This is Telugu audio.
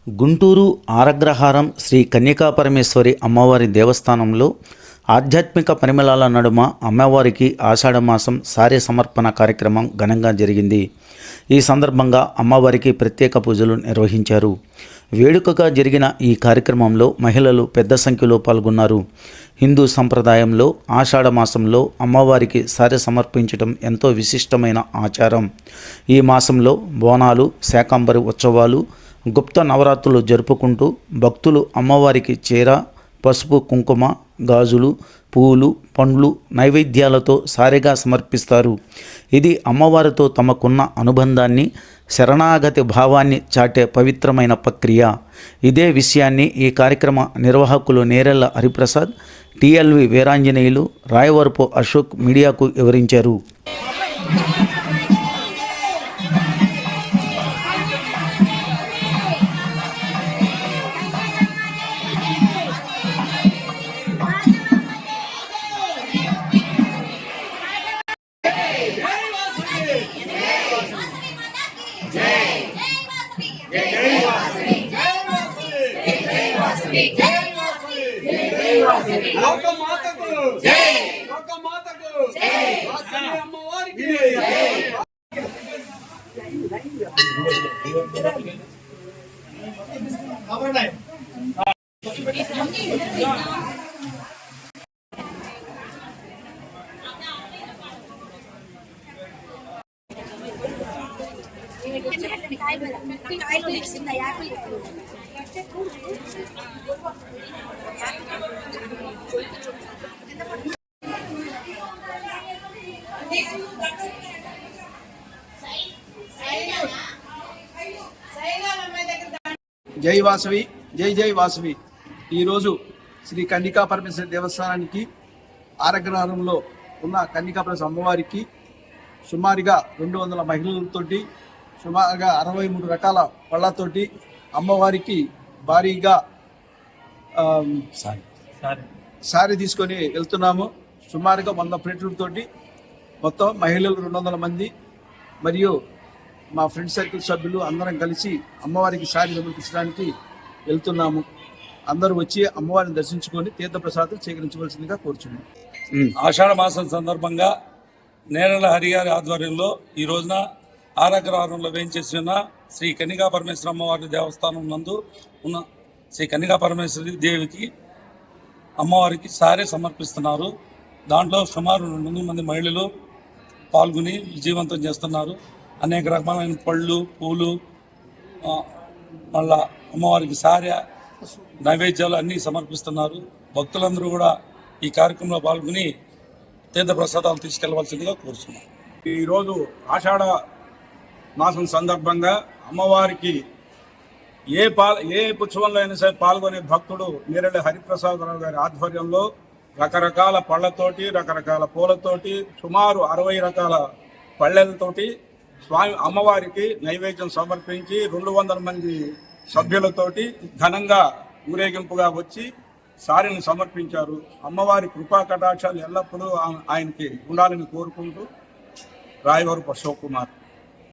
గుంటూరు ఆరగ్రహారం శ్రీ కన్యకాపరమేశ్వరి అమ్మవారి దేవస్థానంలో ఆధ్యాత్మిక పరిమళాల నడుమ అమ్మవారికి ఆషాఢమాసం సారే సమర్పణ కార్యక్రమం ఘనంగా జరిగింది. ఈ సందర్భంగా అమ్మవారికి ప్రత్యేక పూజలు నిర్వహించారు. వేడుకగా జరిగిన ఈ కార్యక్రమంలో మహిళలు పెద్ద సంఖ్యలో పాల్గొన్నారు. హిందూ సంప్రదాయంలో ఆషాఢమాసంలో అమ్మవారికి సారె సమర్పించడం ఎంతో విశిష్టమైన ఆచారం. ఈ మాసంలో బోనాలు, శాకంబరి ఉత్సవాలు, గుప్త నవరాత్రులు జరుపుకుంటూ భక్తులు అమ్మవారికి చీర, పసుపు, కుంకుమ, గాజులు, పూలు, పండ్లు నైవేద్యాలతో సారెగా సమర్పిస్తారు. ఇది అమ్మవారితో తమకున్న అనుబంధాన్ని, శరణాగతి భావాన్ని చాటే పవిత్రమైన ప్రక్రియ. ఇదే విషయాన్ని ఈ కార్యక్రమ నిర్వాహకులు నేరెళ్ల హరిప్రసాద్, టిఎల్వి వీరాంజనేయులు, రాయవరపు అశోక్ మీడియాకు వివరించారు. జై వాసవి, జై జై వాసవి. ఈరోజు శ్రీ కన్యకాపరమేశ్వరి దేవస్థానానికి ఆరగ్రహారంలో ఉన్న కన్యకాపరమేశ్వరి అమ్మవారికి సుమారుగా 200 మహిళలతోటి, సుమారుగా 63 రకాల పళ్ళతోటి అమ్మవారికి భారీగా సారీ తీసుకొని వెళ్తున్నాము. సుమారుగా 100 ప్లేట్లతోటి మొత్తం మహిళలు 200 మంది మరియు మా ఫ్రెండ్ సర్కిల్ సభ్యులు అందరం కలిసి అమ్మవారికి సారీ సమర్పించడానికి వెళ్తున్నాము. అందరూ వచ్చి అమ్మవారిని దర్శించుకొని తీర్థప్రసాదం స్వీకరించవలసిందిగా కోరుచున్నాం. ఆషాఢ మాసం సందర్భంగా నేరెళ్ల హరి గారి ఆధ్వర్యంలో ఈ రోజున ఆరగ్రహారంలో వేయించేసిన శ్రీ కన్యకాపరమేశ్వరి అమ్మవారి దేవస్థానం నందు ఉన్న శ్రీ కన్యకాపరమేశ్వరి దేవికి అమ్మవారికి సారే సమర్పిస్తున్నారు. దాంట్లో సుమారు 200 మంది మహిళలు పాల్గొని విజయవంతం చేస్తున్నారు. అనేక రకమైన పళ్ళు, పూలు, మళ్ళా అమ్మవారికి సారె నైవేద్యాలు అన్నీ సమర్పిస్తున్నారు. భక్తులందరూ కూడా ఈ కార్యక్రమంలో పాల్గొని తీర్థ ప్రసాదాలు తీసుకెళ్లవలసిందిగా కోరుతున్నాం. ఈరోజు ఆషాఢ మాసం సందర్భంగా అమ్మవారికి ఏ ఉత్సవంలో అయినా సరే పాల్గొనే భక్తుడు నేరెళ్ల హరిప్రసాదరావు గారి ఆధ్వర్యంలో రకరకాల పళ్ళతోటి, రకరకాల పూలతోటి, సుమారు 60 రకాల పళ్ళెలతోటి స్వామి అమ్మవారికి నైవేద్యం సమర్పించి 200 మంది సభ్యులతోటి ఘనంగా ఊరేగింపుగా వచ్చి సారిని సమర్పించారు. అమ్మవారి కృపా కటాక్షాలు ఎల్లప్పుడూ ఆయనకి ఉండాలని కోరుకుంటూ రాయవరపు అశోక్ కుమార్.